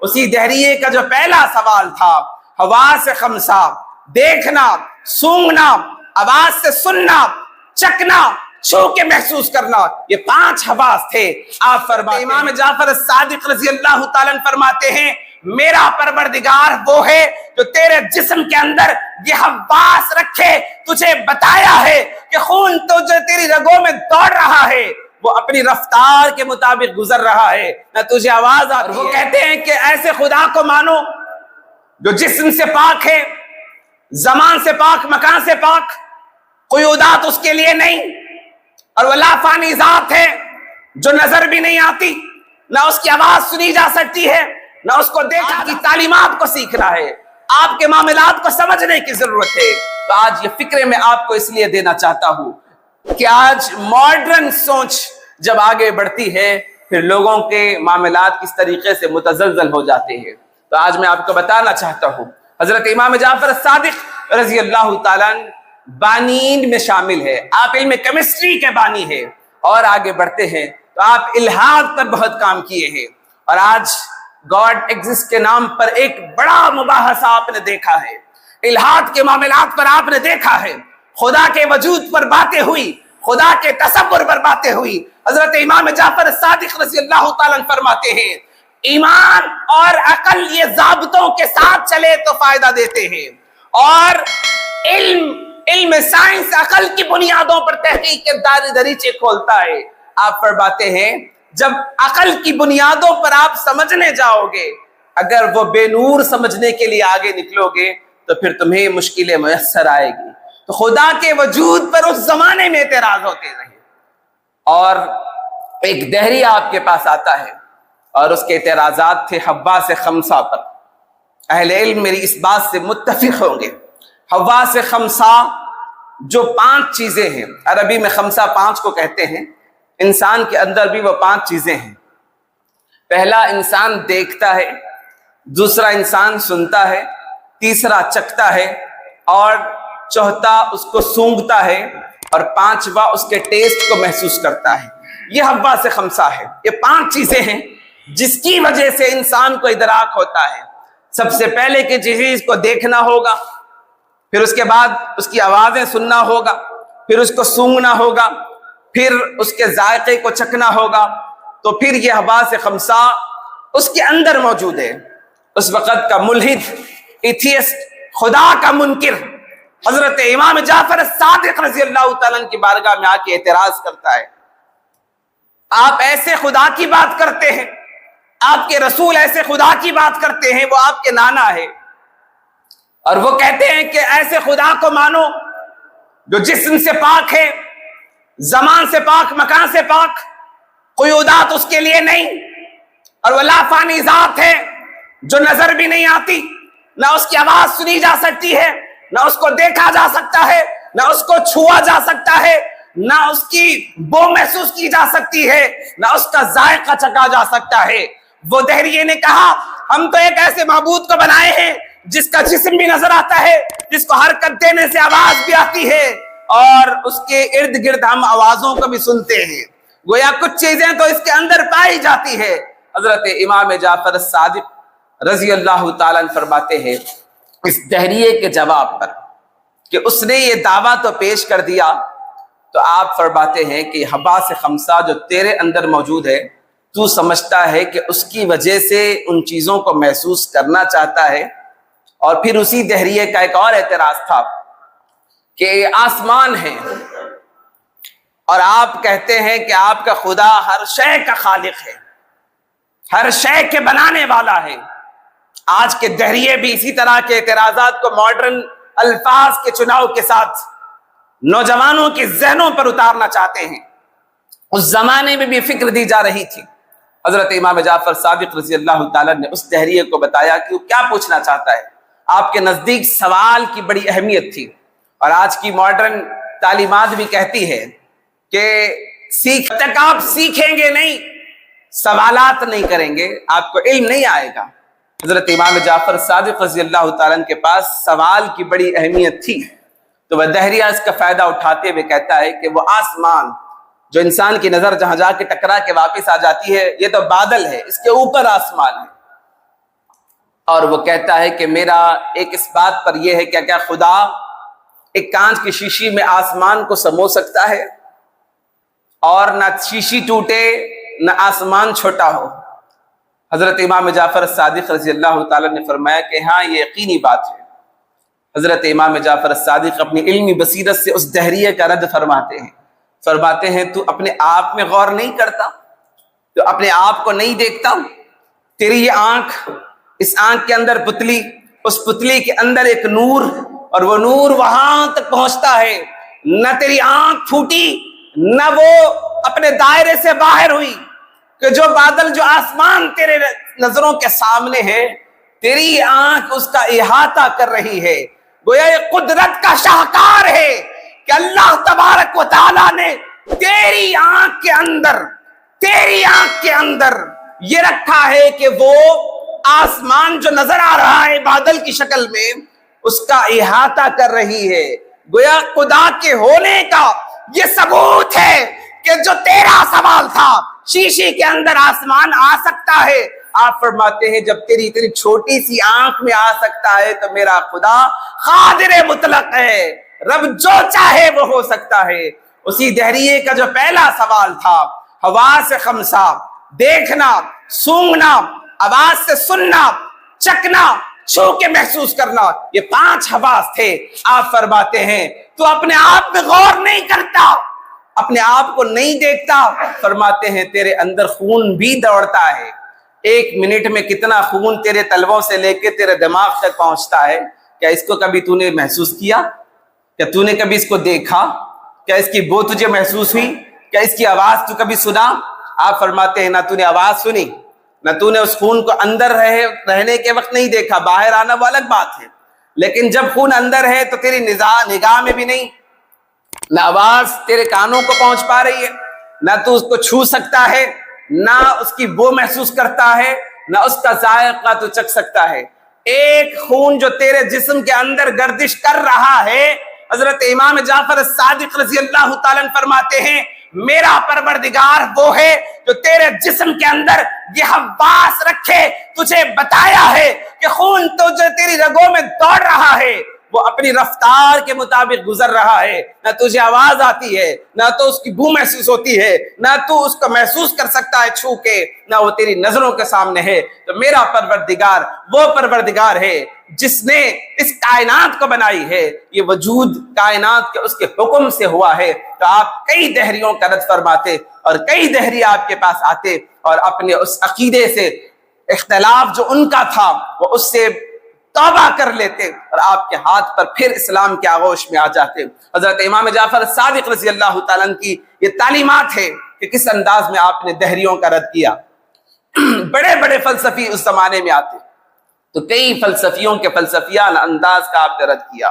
اسی دہریے کا جو پہلا سوال تھا، حواس خمسہ، دیکھنا، سونگھنا، آواز سے سننا، چکنا، چھو کے محسوس کرنا، یہ 5 حواس تھے۔ آپ فرماتے امام جعفر الصادق رضی اللہ تعالیٰ فرماتے ہیں میرا پروردگار وہ ہے جو تیرے جسم کے اندر یہ حواس رکھے، تجھے بتایا ہے کہ خون تو جو تیری رگوں میں دوڑ رہا ہے وہ اپنی رفتار کے مطابق گزر رہا ہے، نہ تجھے آواز آتی ہے۔ وہ کہتے ہیں کہ ایسے خدا کو مانو جو جسم سے پاک ہے، زمان سے پاک، مکان سے پاک، قیودات اس کے لیے نہیں، اور وہ لا فانی ذات ہے جو نظر بھی نہیں آتی، نہ اس کی آواز سنی جا سکتی ہے، نہ اس کو دیکھا۔ کی تعلیمات کو سیکھنا ہے، آپ کے معاملات کو سمجھنے کی ضرورت ہے۔ تو آج یہ فکرے میں آپ کو اس لیے دینا چاہتا ہوں کہ آج ماڈرن سوچ جب آگے بڑھتی ہے پھر لوگوں کے معاملات کس طریقے سے متزلزل ہو جاتے ہیں۔ تو آج میں آپ کو بتانا چاہتا ہوں حضرت امام جعفر الصادق رضی اللہ تعالیٰ بانین میں شامل ہے۔ آپ علم کیمسٹری کے بانی ہیں، اور آگے بڑھتے ہیں تو آپ الہاد پر بہت کام کیے ہیں، اور آج گاڈ ایگزسٹ کے نام پر ایک بڑا مباحثہ آپ نے دیکھا ہے، الہاد کے معاملات پر آپ نے دیکھا ہے، خدا کے وجود پر باتیں ہوئی، خدا کے تصور پر باتیں ہوئی۔ حضرت امام جعفر الصادق رضی اللہ تعالیٰ فرماتے ہیں ایمان اور عقل یہ ضابطوں کے ساتھ چلے تو فائدہ دیتے ہیں، اور علم سائنس عقل کی بنیادوں پر تحقیق کے دریچے کھولتا ہے۔ آپ فرماتے ہیں جب عقل کی بنیادوں پر آپ سمجھنے جاؤ گے، اگر وہ بے نور سمجھنے کے لیے آگے نکلو گے تو پھر تمہیں مشکلیں میسر آئے گی۔ تو خدا کے وجود پر اس زمانے میں اعتراض ہوتے رہے، اور ایک دہریہ آپ کے پاس آتا ہے اور اس کے اعتراضات تھے حواس خمسہ پر۔ اہل علم میری اس بات سے متفق ہوں گے، حواس خمسہ جو 5 چیزیں ہیں، عربی میں خمسہ 5 کو کہتے ہیں، انسان کے اندر بھی وہ 5 چیزیں ہیں۔ پہلا انسان دیکھتا ہے، دوسرا انسان سنتا ہے، تیسرا چکھتا ہے، اور چوتھا اس کو سونگھتا ہے، اور 5واں اس کے ٹیسٹ کو محسوس کرتا ہے۔ یہ حواس خمسہ ہے، یہ 5 چیزیں ہیں جس کی وجہ سے انسان کو ادراک ہوتا ہے۔ سب سے پہلے کہ چیز کو دیکھنا ہوگا، پھر اس کے بعد اس کی آوازیں سننا ہوگا، پھر اس کو سونگھنا ہوگا، پھر اس کے ذائقے کو چکھنا ہوگا، تو پھر یہ حواس خمسہ اس کے اندر موجود ہے۔ اس وقت کا ملحد، ایتھیسٹ، خدا کا منکر حضرت امام جعفر الصادق رضی اللہ تعالیٰ کی بارگاہ میں آ کے اعتراض کرتا ہے، آپ ایسے خدا کی بات کرتے ہیں، آپ کے رسول ایسے خدا کی بات کرتے ہیں، وہ آپ کے نانا ہے، اور وہ کہتے ہیں کہ ایسے خدا کو مانو جو جسم سے پاک ہے، زمان سے پاک، مکان سے پاک، قیودات اس کے لیے نہیں، اور وہ لا فانی ذات ہے جو نظر بھی نہیں آتی، نہ اس کی آواز سنی جا سکتی ہے، نہ اس کو دیکھا جا سکتا ہے، نہ اس کو چھوا جا سکتا ہے، نہ اس کی بو محسوس کی جا سکتی ہے، نہ اس کا ذائقہ چکھا جا سکتا ہے۔ وہ دہریے نے کہا ہم تو ایک ایسے معبود کو بنائے ہیں جس کا جسم بھی نظر آتا ہے، جس کو حرکت دینے سے آواز بھی آتی ہے، اور اس کے ارد گرد ہم آوازوں کو بھی سنتے ہیں، گویا کچھ چیزیں تو اس کے اندر پائی جاتی ہے۔ حضرت امام جعفر الصادق رضی اللہ تعالیٰ فرماتے ہیں اس دہریے کے جواب پر کہ اس نے یہ دعویٰ تو پیش کر دیا، تو آپ فرماتے ہیں کہ حواس خمسہ جو تیرے اندر موجود ہے، تو سمجھتا ہے کہ اس کی وجہ سے ان چیزوں کو محسوس کرنا چاہتا ہے۔ اور پھر اسی دہریے کا ایک اور اعتراض تھا کہ آسمان ہے، اور آپ کہتے ہیں کہ آپ کا خدا ہر شے کا خالق ہے، ہر شے کے بنانے والا ہے۔ آج کے دہریے بھی اسی طرح کے اعتراضات کو ماڈرن الفاظ کے چناؤ کے ساتھ نوجوانوں کے ذہنوں پر اتارنا چاہتے ہیں۔ اس زمانے میں بھی فکر دی جا رہی تھی۔ حضرت امام جعفر صادق رضی اللہ تعالیٰ نے اس دہریے کو بتایا کہ وہ کیا پوچھنا چاہتا ہے۔ آپ کے نزدیک سوال کی بڑی اہمیت تھی، اور آج کی ماڈرن تعلیمات بھی کہتی ہے کہ جب تک آپ سیکھیں گے نہیں، سوالات نہیں کریں گے، آپ کو علم نہیں آئے گا۔ حضرت امام جعفر صادق رضی اللہ تعالیٰ کے پاس سوال کی بڑی اہمیت تھی، تو وہ دہریہ اس کا فائدہ اٹھاتے ہوئے کہتا ہے کہ وہ آسمان جو انسان کی نظر جہاں جا کے ٹکرا کے واپس آ جاتی ہے، یہ تو بادل ہے، اس کے اوپر آسمان ہے، اور وہ کہتا ہے کہ میرا ایک اس بات پر یہ ہے کہ کیا خدا ایک کانچ کی شیشی میں آسمان کو سمو سکتا ہے، اور نہ شیشی ٹوٹے نہ آسمان چھوٹا ہو؟ حضرت امام جعفر الصادق رضی اللہ تعالیٰ نے فرمایا کہ ہاں یہ یقینی بات ہے۔ حضرت امام جعفر الصادق اپنی علمی بصیرت سے اس دہریے کا رد فرماتے ہیں تو اپنے آپ میں غور نہیں کرتا، تو اپنے آپ کو نہیں دیکھتا؟ تیری یہ آنکھ، اس آنکھ کے اندر پتلی، اس پتلی کے اندر ایک نور، اور وہ نور وہاں تک پہنچتا ہے، نہ تیری آنکھ پھوٹی نہ وہ اپنے دائرے سے باہر ہوئی، کہ جو بادل، جو آسمان تیرے نظروں کے سامنے ہے، تیری آنکھ اس کا احاطہ کر رہی ہے۔ گویا یہ قدرت کا شاہکار ہے کہ اللہ تبارک و تعالیٰ نے تیری آنکھ کے اندر یہ رکھا ہے کہ وہ آسمان جو نظر آ رہا ہے بادل کی شکل میں، اس کا احاطہ کر رہی ہے۔ گویا خدا کے ہونے کا یہ ثبوت ہے کہ جو تیرا سوال تھا، شیشے کے اندر آسمان آ سکتا ہے، آپ فرماتے ہیں جب تیری چھوٹی سی آنکھ میں آ سکتا ہے تو میرا خدا قادر مطلق ہے، رب جو چاہے وہ ہو سکتا ہے۔ اسی دہریے کا جو پہلا سوال تھا، حواس خمسہ، دیکھنا، سونگھنا، آواز سے سننا، چکنا، چھو کے محسوس کرنا، یہ 5 حواس تھے۔ آپ فرماتے ہیں تو اپنے آپ میں غور نہیں کرتا، اپنے آپ کو نہیں دیکھتا؟ فرماتے ہیں تیرے اندر خون بھی دوڑتا ہے، 1 منٹ میں کتنا خون تیرے تلووں سے لے کے تیرے دماغ تک پہنچتا ہے۔ کیا اس کو کبھی تو نے محسوس کیا؟ کیا تو نے کبھی اس کو دیکھا؟ کیا اس کی بو تجھے محسوس ہوئی؟ کیا اس کی آواز تو کبھی سنا؟ آپ فرماتے ہیں نہ تو نے آواز سنی، نہ تو نے اس خون کو اندر رہنے کے وقت نہیں دیکھا، باہر آنا وہ الگ بات ہے، لیکن جب خون اندر ہے تو تیری نگاہ میں بھی نہیں، نہ آواز تیرے کانوں کو پہنچ پا رہی ہے، نہ تو اس کو چھو سکتا ہے، نہ اس کی بو محسوس کرتا ہے، نہ اس کا ذائقہ تو چکھ سکتا ہے۔ ایک خون جو تیرے جسم کے اندر گردش کر رہا ہے، حضرت امام جعفر الصادق رضی اللہ تعالیٰ فرماتے ہیں میرا پروردگار وہ ہے جو تیرے جسم کے اندر یہ حواس رکھے، تجھے بتایا ہے کہ خون تو جو تیری رگوں میں دوڑ رہا ہے وہ اپنی رفتار کے مطابق گزر رہا ہے، نہ تجھے آواز آتی ہے، نہ تو اس کی بو محسوس ہوتی ہے، نہ تو اس کو محسوس کر سکتا ہے چھو کے، نہ وہ تیری نظروں کے سامنے ہے۔ تو میرا پروردگار وہ پروردگار ہے جس نے اس کائنات کو بنائی ہے، یہ وجود کائنات کے اس کے حکم سے ہوا ہے۔ تو آپ کئی دہریوں کا رد فرماتے اور کئی دہری آپ کے پاس آتے اور اپنے اس عقیدے سے اختلاف جو ان کا تھا وہ اس سے توبہ کر لیتے اور آپ کے ہاتھ پر پھر اسلام کے آغوش میں آ جاتے۔ حضرت امام جعفر الصادق رضی اللہ تعالیٰ کی یہ تعلیمات ہے کہ کس انداز میں آپ نے دہریوں کا رد کیا۔ بڑے بڑے فلسفی اس زمانے میں آتے تو کئی فلسفیوں کے فلسفیانہ انداز کا آپ نے رد کیا۔